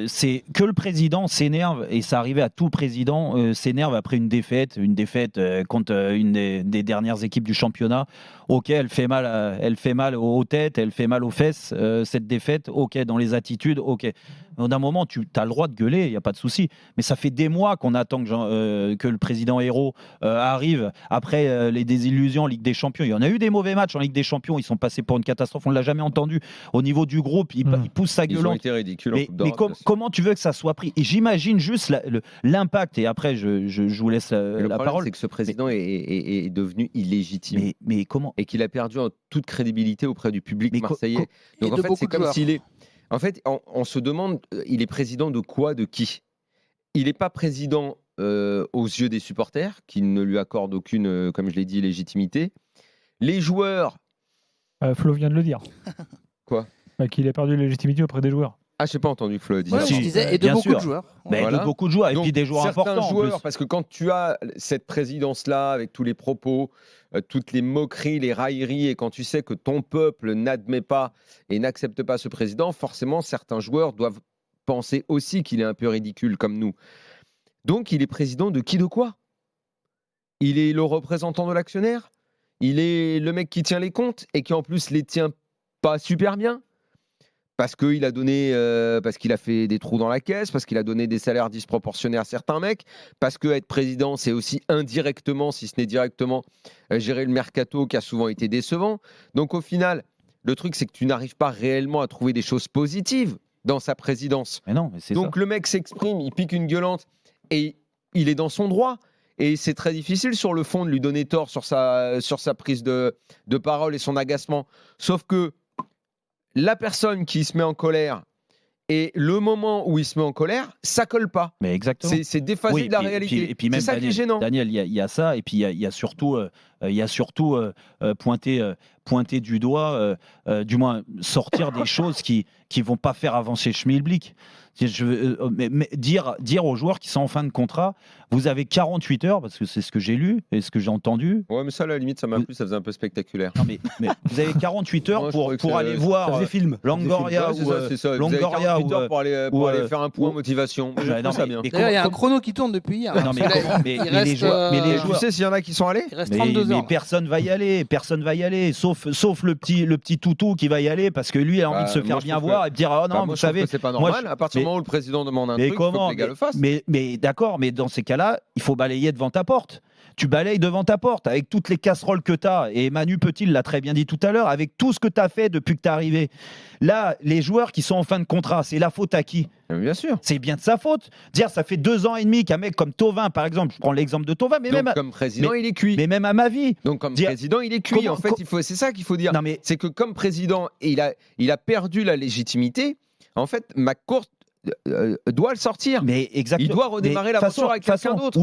c'est que le président s'énerve, et ça arrivait à tout président, s'énerve après une défaite contre une des dernières équipes du championnat. Ok, elle fait mal aux têtes, elle fait mal aux fesses, cette défaite. Ok, dans les attitudes, ok. D'un moment, tu as le droit de gueuler, il n'y a pas de souci. Mais ça fait des mois qu'on attend que le président Hérault arrive après les désillusions en Ligue des Champions. Il y en a eu des mauvais matchs en Ligue des Champions, ils sont passés pour une catastrophe, on ne l'a jamais entendu. Au niveau du groupe, il pousse sa gueulante. Ils ont été ridicules en Coupe d'Europe. Mais comment tu veux que ça soit pris? Et j'imagine juste l'impact, et après je vous laisse la parole. C'est que ce président est devenu illégitime. Mais comment? Et qu'il a perdu en toute crédibilité auprès du public marseillais. Donc en fait, c'est comme s'il est... En fait, on se demande, il est président de quoi, de qui? Il n'est pas président aux yeux des supporters, qui ne lui accordent aucune, comme je l'ai dit, légitimité. Les joueurs... Flo vient de le dire. Quoi? Qu'il a perdu la légitimité auprès des joueurs. Ah, je n'ai pas entendu que Flo a dit ça. Je disais, et de beaucoup de joueurs. De beaucoup de joueurs, et donc, puis des joueurs importants. Certains joueurs, parce que quand tu as cette présidence-là, avec tous les propos, toutes les moqueries, les railleries, et quand tu sais que ton peuple n'admet pas et n'accepte pas ce président, forcément, certains joueurs doivent penser aussi qu'il est un peu ridicule comme nous. Donc, il est président de qui, de quoi? Il est le représentant de l'actionnaire? Il est le mec qui tient les comptes et qui en plus les tient pas super bien? Parce qu'il a donné, parce qu'il a fait des trous dans la caisse, parce qu'il a donné des salaires disproportionnés à certains mecs, parce que être président, c'est aussi indirectement, si ce n'est directement, gérer le mercato qui a souvent été décevant. Donc au final, le truc, c'est que tu n'arrives pas réellement à trouver des choses positives dans sa présidence. Mais non, mais c'est donc ça. Le mec s'exprime, il pique une gueulante et il est dans son droit. Et c'est très difficile sur le fond de lui donner tort sur sa prise de parole et son agacement. Sauf que la personne qui se met en colère et le moment où il se met en colère, ça colle pas. Mais exactement. C'est déphasé de la réalité. Et puis même, c'est ça qui est gênant. Daniel, il y a ça, et puis il y a surtout, pointer du doigt, du moins sortir des choses qui vont pas faire avancer Schmilblick. Mais dire aux joueurs qui sont en fin de contrat, vous avez 48 heures, parce que c'est ce que j'ai lu et ce que j'ai entendu. Ouais, mais ça, à la limite, ça m'a plu, ça faisait un peu spectaculaire. Non, mais vous avez 48 heures pour aller voir Longoria ou pour aller faire un point motivation. Il y a un chrono qui tourne depuis hier. Mais les joueurs, tu sais s'il y en a qui sont allés? Il reste 32 heures. Mais personne va y aller, sauf le petit toutou qui va y aller, parce que lui il a envie de se faire bien voir et de dire oh non, vous savez, c'est pas normal. À partir du moment où le président demande un truc, il faut que les gars le fassent. Mais d'accord, mais dans ces cas-là, il faut balayer devant ta porte. Tu balayes devant ta porte avec toutes les casseroles que tu as. Et Manu Petit l'a très bien dit tout à l'heure, avec tout ce que tu as fait depuis que tu es arrivé. Là, les joueurs qui sont en fin de contrat, c'est la faute à qui? Bien sûr. C'est bien de sa faute. Dire, ça fait 2 ans et demi qu'un mec comme Thauvin, par exemple, je prends l'exemple de Thauvin, comme président, il est cuit. Mais même à ma vie. Donc comme président, il est cuit. En fait, c'est ça qu'il faut dire. C'est que comme président, il a perdu la légitimité. En fait, McCourt doit le sortir. Mais exactement. Il doit redémarrer l'aventure avec quelqu'un d'autre.